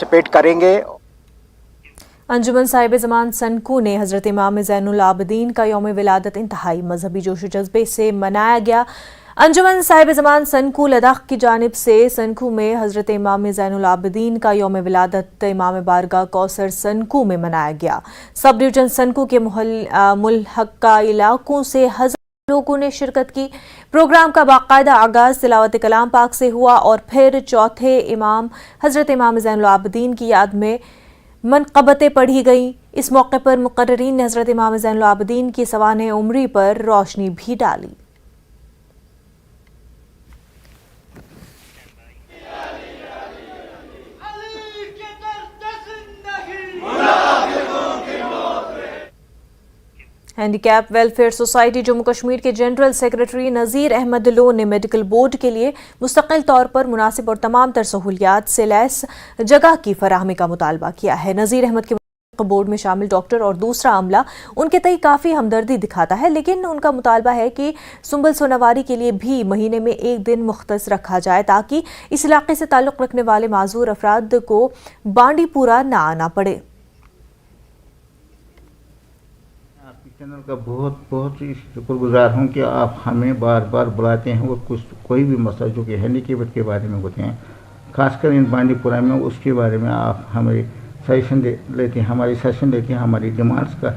Participate करेंगे। अंजुमन साहिब ज़मान सनकू ने हज़रत इमाम ज़ैनुल आबिदीन का यौम विलादत इंतहाई मजहबी जोश जज्बे से मनाया गया। अंजुमन साहिब ज़मान सनकू लद्दाख की जानिब से सनकू में हज़रत इमाम ज़ैनुल आबिदीन का यौम विलादत इमाम बारगाह कौसर सनकू में मनाया गया। सब डिवीजन सनकू के मुल्हक्का इलाकों से लोगों ने शिरकत की। प्रोग्राम का बाकायदा आगाज तिलावत कलाम पाक से हुआ और फिर चौथे इमाम हज़रत इमाम ज़ैनुल आबिदीन की याद में मनक़बतें पढ़ी गईं। इस मौके पर मुक़र्रिरीन ने हज़रत इमाम ज़ैनुल आबिदीन की सवाने उम्री पर रोशनी भी डाली। Handicap welfare society Jammu Kashmir के जनरल सेक्रेटरी नज़ीर अहमद लोन ने मेडिकल बोर्ड के लिए मुस्तकिल तौर पर मुनासिब और तमाम तर सहूलियात से लैस जगह की फराहमी का मुतालबा किया है। नज़ीर अहमद के बोर्ड में शामिल डॉक्टर और दूसरा अमला उनके तई काफ़ी हमदर्दी दिखाता है, लेकिन उनका मुतालबा है कि सुंबल सोनावारी के लिए भी महीने में एक दिन मुख्तस रखा जाए ताकि इस इलाके से ताल्लुक़ रखने वाले माजूर अफराद को बांडीपुरा ना आना पड़े। चैनल का बहुत शुक्रगुजार हूँ कि आप हमें बार बार बुलाते हैं और कोई भी मसला जो कि हैंडीकैप के बारे में होते हैं, खासकर इन बांडीपुरा में, उसके बारे में आप हमें सजेशन लेते हैं, हमारी सजेशन लेते हैं, हमारी डिमांड्स का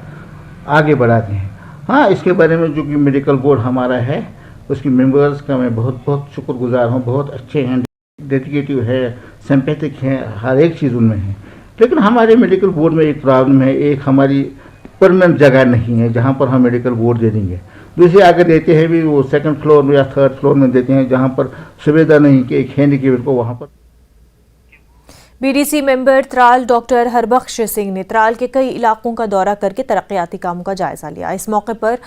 आगे बढ़ाते हैं। हाँ, इसके बारे में जो कि मेडिकल बोर्ड हमारा है उसकी मेंबर्स का मैं बहुत शुक्रगुजार हूँ। बहुत अच्छे हैं, डेडिकेटिव है, सिंपैथिक हैं, हर एक चीज़ उनमें है। लेकिन हमारे मेडिकल बोर्ड में एक प्रॉब्लम है, एक हमारी परमानेंट जगह नहीं है जहाँ पर हम मेडिकल बोर्ड दे देंगे। दूसरे आगे देते हैं भी वो सेकंड फ्लोर में या थर्ड फ्लोर में देते हैं जहाँ पर सुविधा नहीं कि एक हैंडीकैप को वहाँ पर। BDC member Tral doctor Harbakhsh Singh ने त्राल के कई इलाकों का दौरा करके तरक्याती कामों का जायजा लिया। इस मौके पर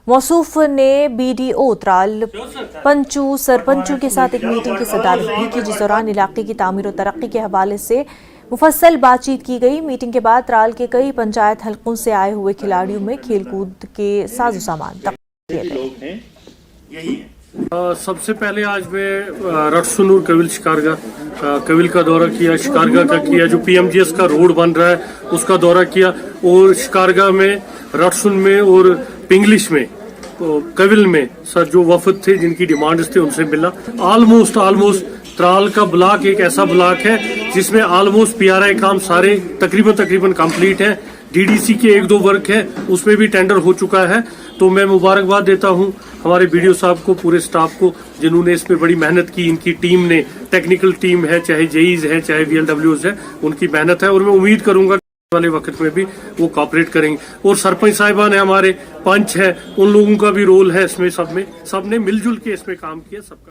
मौसूफ ने बीडीओ त्राल पंचू सरपंचों के साथ एक मीटिंग की सदारत भी की, जिस दौरान इलाके की तामीर और तरक्की के हवाले से मुफस्सल बातचीत की गई। मीटिंग के बाद त्राल के कई पंचायत हलकों से आए हुए खिलाड़ियों में खेलकूद के साजो सामान तकसीम किए गए। सबसे पहले आज मैं रटसुन कविल शिकारगाह कविल का दौरा किया, शिकारगाह का किया, जो पीएमजीएस का रोड बन रहा है उसका दौरा किया, और शिकारगाह में, रटसुन में और पिंगलिश में, कविल में सर जो वफद थे जिनकी डिमांड्स थे उनसे मिला। ऑलमोस्ट त्राल का ब्लॉक एक ऐसा ब्लॉक है जिसमें ऑलमोस्ट पीआरआई काम सारे तकरीबन कंप्लीट है। डीडीसी के 1-2 वर्क है उसमें भी टेंडर हो चुका है। तो मैं मुबारकबाद देता हूं हमारे बीडीओ साहब को, पूरे स्टाफ को जिन्होंने इसमें बड़ी मेहनत की। इनकी टीम ने, टेक्निकल टीम है, चाहे जेईज है, चाहे वीएलडब्ल्यूज है, उनकी मेहनत है और मैं उम्मीद करूंगा वाले वक्त में भी वो कॉपरेट करेंगे। और सरपंच साहिबान है, हमारे पंच है, उन लोगों का भी रोल है इसमें, सबने मिलजुल के इसमें काम किया। सबका